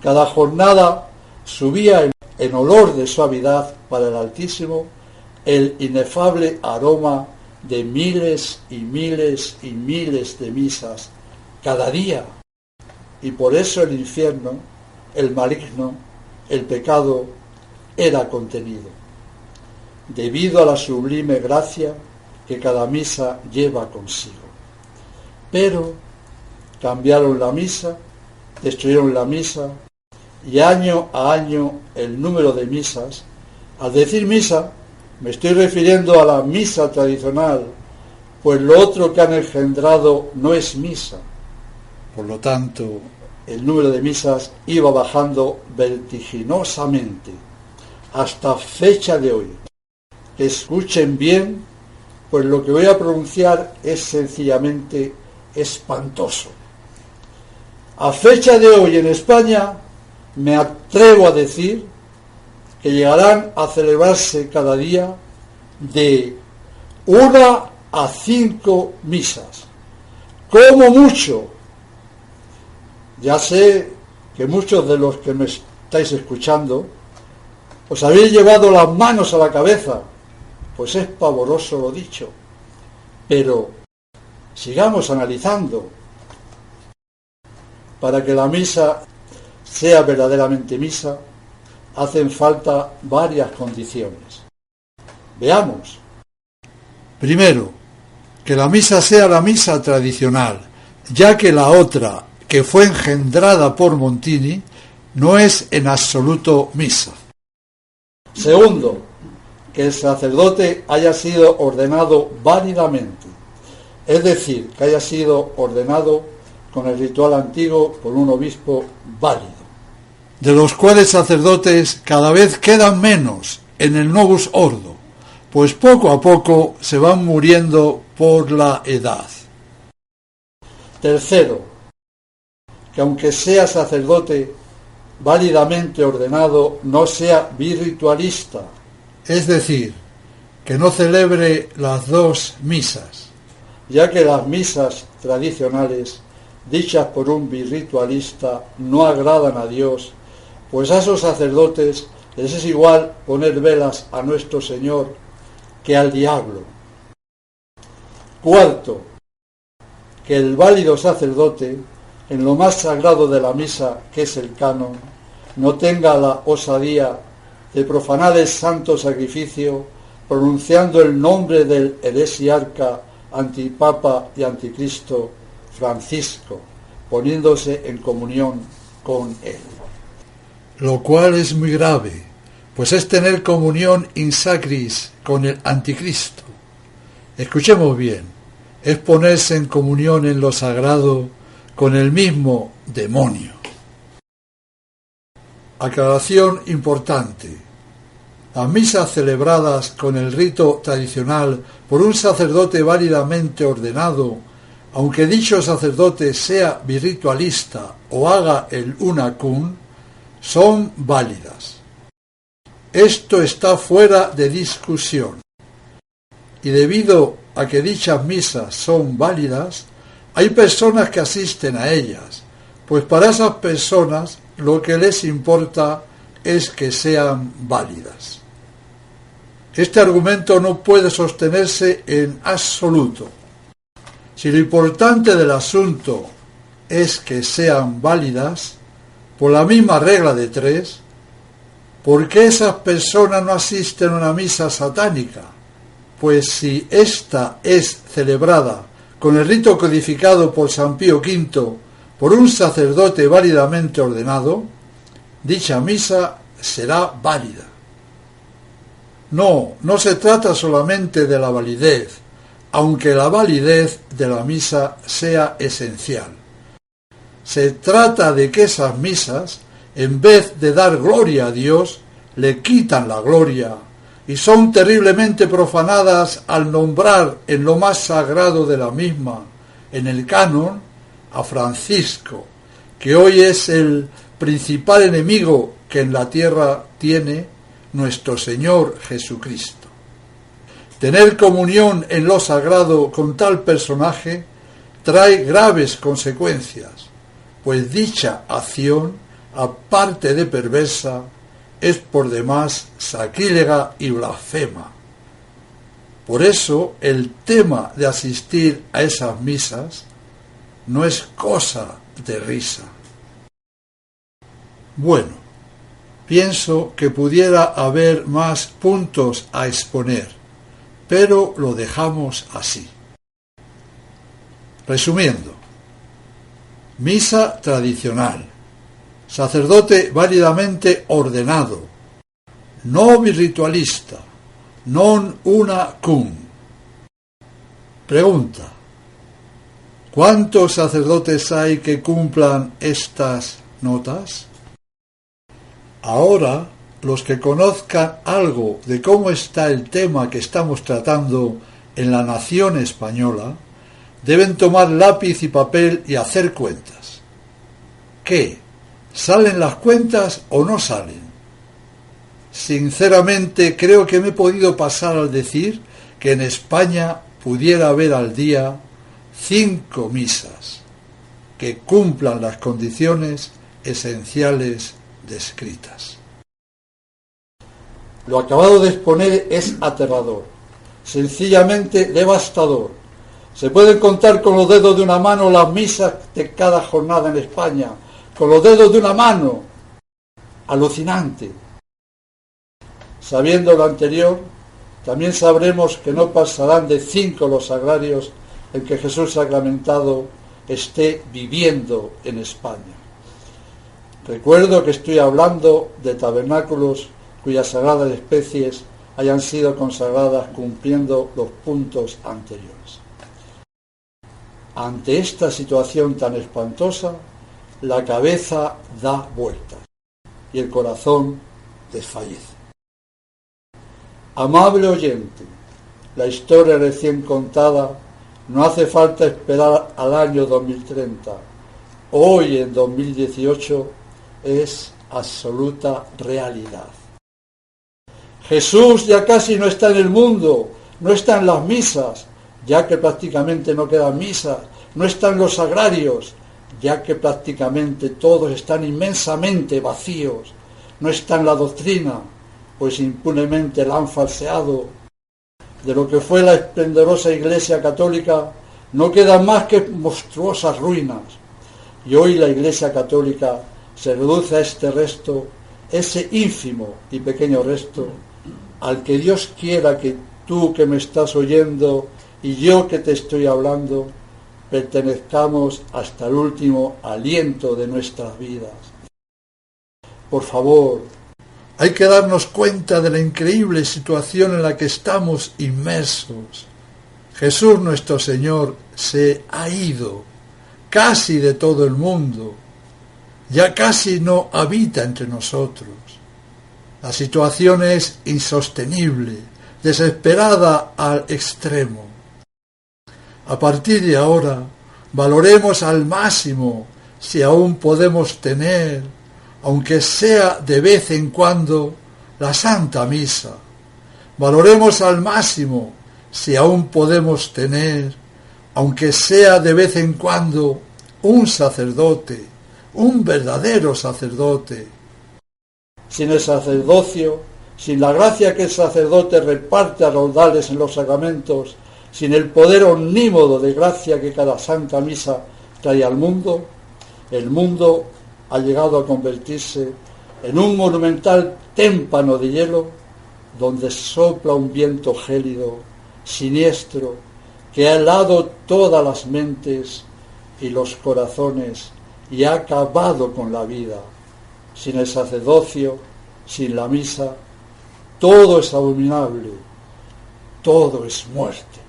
cada jornada subía en olor de suavidad para el Altísimo el inefable aroma de miles y miles y miles de misas cada día. Y por eso el infierno, el maligno, el pecado era contenido, debido a la sublime gracia que cada misa lleva consigo. Pero cambiaron la misa, destruyeron la misa, y año a año el número de misas. Al decir misa, me estoy refiriendo a la misa tradicional, pues lo otro que han engendrado no es misa. Por lo tanto, el número de misas iba bajando vertiginosamente hasta fecha de hoy. Escuchen bien, pues lo que voy a pronunciar es sencillamente espantoso. A fecha de hoy en España, me atrevo a decir que llegarán a celebrarse cada día de 1 a 5 misas, como mucho. Ya sé que muchos de los que me estáis escuchando os habéis llevado las manos a la cabeza, pues es pavoroso lo dicho, pero sigamos analizando. Para que la misa sea verdaderamente misa, hacen falta varias condiciones. Veamos. Primero, que la misa sea la misa tradicional, ya que la otra, que fue engendrada por Montini, no es en absoluto misa. Segundo, que el sacerdote haya sido ordenado válidamente, es decir, que haya sido ordenado con el ritual antiguo por un obispo válido, de los cuales sacerdotes cada vez quedan menos en el Novus Ordo, pues poco a poco se van muriendo por la edad. Tercero, que aunque sea sacerdote válidamente ordenado, no sea birritualista, es decir, que no celebre las dos misas, ya que las misas tradicionales dichas por un birritualista no agradan a Dios, pues a esos sacerdotes les es igual poner velas a nuestro Señor que al diablo. Cuarto, que el válido sacerdote, en lo más sagrado de la misa, que es el canon, no tenga la osadía de profanar el santo sacrificio pronunciando el nombre del heresiarca, antipapa y anticristo Francisco, poniéndose en comunión con él. Lo cual es muy grave, pues es tener comunión in sacris con el anticristo. Escuchemos bien, es ponerse en comunión en lo sagrado con el mismo demonio. Aclaración importante. Las misas celebradas con el rito tradicional por un sacerdote válidamente ordenado, aunque dicho sacerdote sea birritualista o haga el unacum, son válidas. Esto está fuera de discusión. Y debido a que dichas misas son válidas, hay personas que asisten a ellas, pues para esas personas lo que les importa es que sean válidas. Este argumento no puede sostenerse en absoluto. Si lo importante del asunto es que sean válidas, por la misma regla de 3, ¿por qué esas personas no asisten a una misa satánica? Pues si ésta es celebrada con el rito codificado por San Pío V por un sacerdote válidamente ordenado, dicha misa será válida. No se trata solamente de la validez, aunque la validez de la misa sea esencial. Se trata de que esas misas, en vez de dar gloria a Dios, le quitan la gloria y son terriblemente profanadas al nombrar en lo más sagrado de la misma, en el canon, a Francisco, que hoy es el principal enemigo que en la tierra tiene nuestro Señor Jesucristo. Tener comunión en lo sagrado con tal personaje trae graves consecuencias, pues dicha acción, aparte de perversa, es por demás sacrílega y blasfema, Por eso el tema de asistir a esas misas no es cosa de risa. Bueno, pienso que pudiera haber más puntos a exponer, pero lo dejamos así. Resumiendo, misa tradicional, sacerdote válidamente ordenado, novi ritualista, non una cum. Pregunta: ¿cuántos sacerdotes hay que cumplan estas notas? Ahora, los que conozcan algo de cómo está el tema que estamos tratando en la nación española, deben tomar lápiz y papel y hacer cuentas. ¿Qué? ¿Salen las cuentas o no salen? Sinceramente, creo que me he podido pasar al decir que en España pudiera haber al día 5 misas que cumplan las condiciones esenciales descritas. Lo acabado de exponer es aterrador, sencillamente devastador. Se pueden contar con los dedos de una mano las misas de cada jornada en España, con los dedos de una mano. Alucinante. Sabiendo lo anterior, también sabremos que no pasarán de 5 los sagrarios en que Jesús sacramentado esté viviendo en España. Recuerdo que estoy hablando de tabernáculos cuyas sagradas especies hayan sido consagradas cumpliendo los puntos anteriores. Ante esta situación tan espantosa, la cabeza da vueltas y el corazón desfallece. Amable oyente, la historia recién contada no hace falta esperar al año 2030. Hoy, en 2018, es absoluta realidad. Jesús ya casi no está en el mundo, no está en las misas, ya que prácticamente no quedan misas, no está en los sagrarios, ya que prácticamente todos están inmensamente vacíos, no está en la doctrina, pues impunemente la han falseado. De lo que fue la esplendorosa Iglesia Católica no quedan más que monstruosas ruinas, y hoy la Iglesia Católica se reduce a este resto, ese ínfimo y pequeño resto, al que Dios quiera que tú que me estás oyendo y yo que te estoy hablando, pertenezcamos hasta el último aliento de nuestras vidas. Por favor, hay que darnos cuenta de la increíble situación en la que estamos inmersos. Jesús nuestro Señor se ha ido casi de todo el mundo. Ya casi no habita entre nosotros. La situación es insostenible, desesperada al extremo. A partir de ahora, valoremos al máximo si aún podemos tener, aunque sea de vez en cuando, la Santa Misa. Valoremos al máximo si aún podemos tener, aunque sea de vez en cuando, un sacerdote, un verdadero sacerdote. Sin el sacerdocio, sin la gracia que el sacerdote reparte a raudales en los sacramentos, sin el poder omnímodo de gracia que cada Santa Misa trae al mundo, el mundo ha llegado a convertirse en un monumental témpano de hielo donde sopla un viento gélido, siniestro, que ha helado todas las mentes y los corazones y ha acabado con la vida. Sin el sacerdocio, sin la misa, todo es abominable, todo es muerte.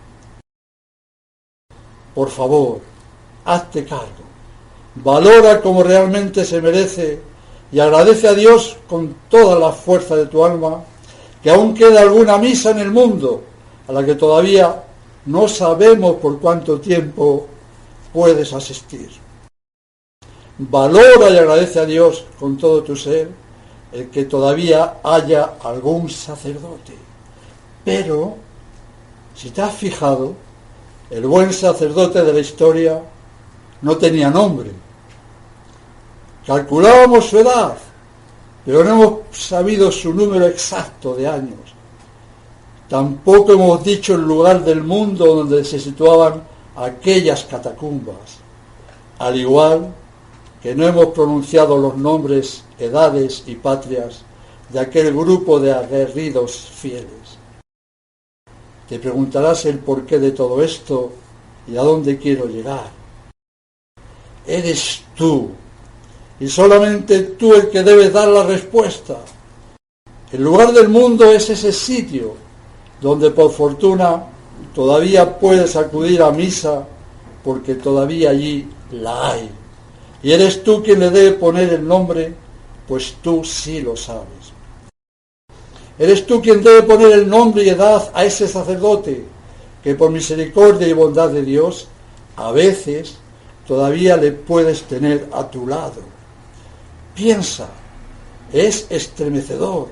Por favor, hazte cargo, valora como realmente se merece y agradece a Dios con toda la fuerza de tu alma que aún queda alguna misa en el mundo a la que todavía no sabemos por cuánto tiempo puedes asistir. Valora y agradece a Dios con todo tu ser el que todavía haya algún sacerdote. Pero, si te has fijado, el buen sacerdote de la historia no tenía nombre. Calculábamos su edad, pero no hemos sabido su número exacto de años. Tampoco hemos dicho el lugar del mundo donde se situaban aquellas catacumbas, al igual que no hemos pronunciado los nombres, edades y patrias de aquel grupo de aguerridos fieles. Te preguntarás el porqué de todo esto y a dónde quiero llegar. Eres tú, y solamente tú el que debes dar la respuesta. El lugar del mundo es ese sitio donde por fortuna todavía puedes acudir a misa porque todavía allí la hay. Y eres tú quien le debe poner el nombre, pues tú sí lo sabes. Eres tú quien debe poner el nombre y edad a ese sacerdote que por misericordia y bondad de Dios a veces todavía le puedes tener a tu lado. Piensa, es estremecedor.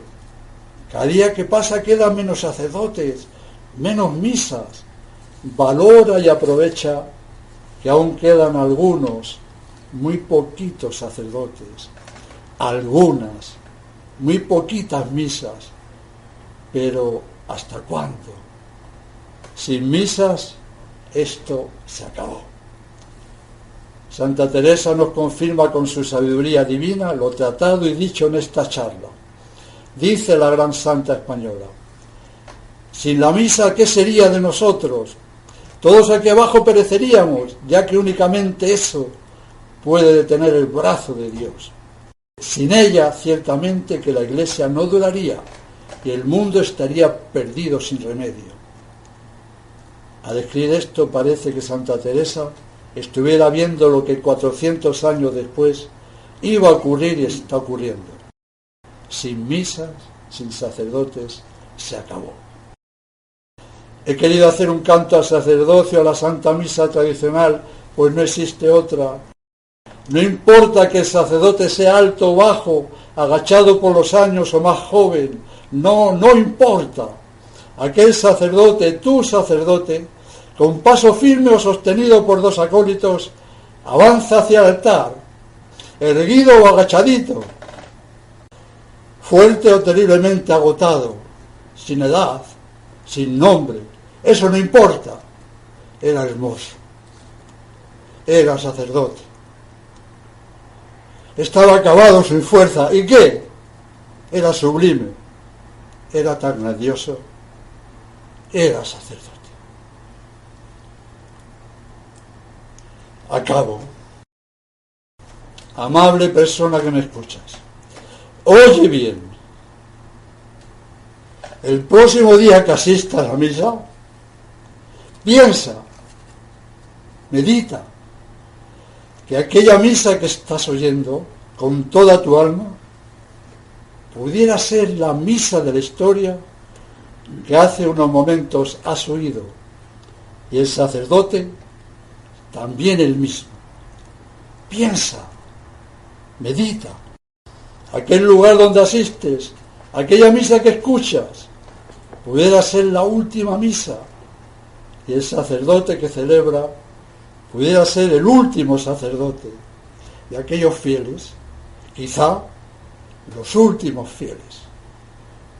Cada día que pasa quedan menos sacerdotes, menos misas. Valora y aprovecha que aún quedan algunos, muy poquitos sacerdotes, algunas, muy poquitas misas. Pero ¿hasta cuándo? Sin misas, esto se acabó. Santa Teresa nos confirma con su sabiduría divina lo tratado y dicho en esta charla. Dice la gran santa española: sin la misa, ¿qué sería de nosotros? Todos aquí abajo pereceríamos, ya que únicamente eso puede detener el brazo de Dios. Sin ella, ciertamente que la Iglesia no duraría y el mundo estaría perdido sin remedio. Al escribir esto parece que Santa Teresa estuviera viendo lo que 400 años después iba a ocurrir y está ocurriendo. Sin misas, sin sacerdotes, se acabó. He querido hacer un canto al sacerdocio, a la Santa Misa tradicional, pues no existe otra. No importa que el sacerdote sea alto o bajo, agachado por los años o más joven, no importa. Aquel sacerdote, tu sacerdote, con paso firme o sostenido por dos acólitos, avanza hacia el altar, erguido o agachadito, fuerte o terriblemente agotado, sin edad, sin nombre, eso no importa. Era hermoso, era sacerdote. Estaba acabado sin fuerza. ¿Y qué? Era sublime, era tan grandioso, era sacerdote. Acabo. Amable persona que me escuchas, oye bien. El próximo día que asistas a la misa, piensa, medita, que aquella misa que estás oyendo con toda tu alma pudiera ser la misa de la historia que hace unos momentos has oído, y el sacerdote también el mismo. Piensa, medita, aquel lugar donde asistes, aquella misa que escuchas, pudiera ser la última misa, y el sacerdote que celebra pudiera ser el último sacerdote, y aquellos fieles, quizá los últimos fieles,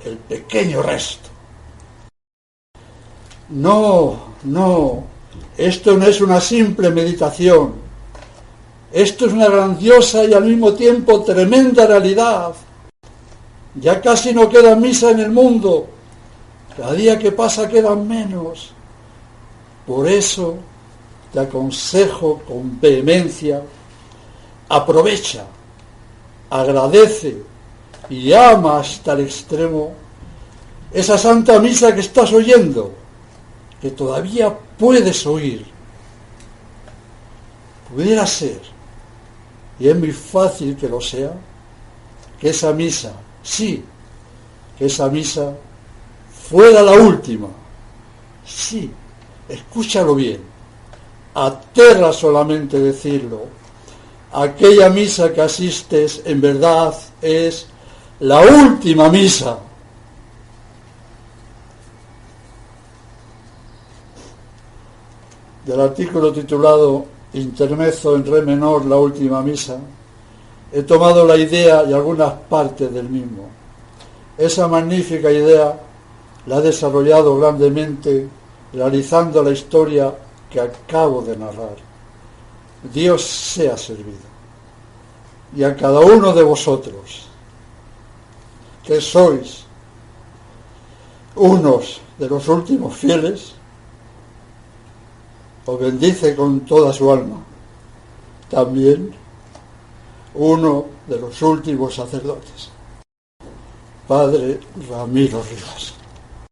el pequeño resto. No, esto no es una simple meditación, esto es una grandiosa y al mismo tiempo tremenda realidad. Ya casi no queda misa en el mundo, cada día que pasa quedan menos. Por eso te aconsejo con vehemencia, aprovecha, agradece y ama hasta el extremo esa santa misa que estás oyendo, que todavía puedes oír. Pudiera ser, y es muy fácil que lo sea, que esa misa, sí, que esa misa fuera la última. Sí, escúchalo bien, aterra solamente decirlo. Aquella misa que asistes en verdad es la última misa. Del artículo titulado Intermezzo en re menor, la última misa, he tomado la idea y algunas partes del mismo. Esa magnífica idea la ha desarrollado grandemente realizando la historia que acabo de narrar. Dios sea servido. Y a cada uno de vosotros, que sois unos de los últimos fieles, os bendice con toda su alma. También uno de los últimos sacerdotes, Padre Ramiro Rivas.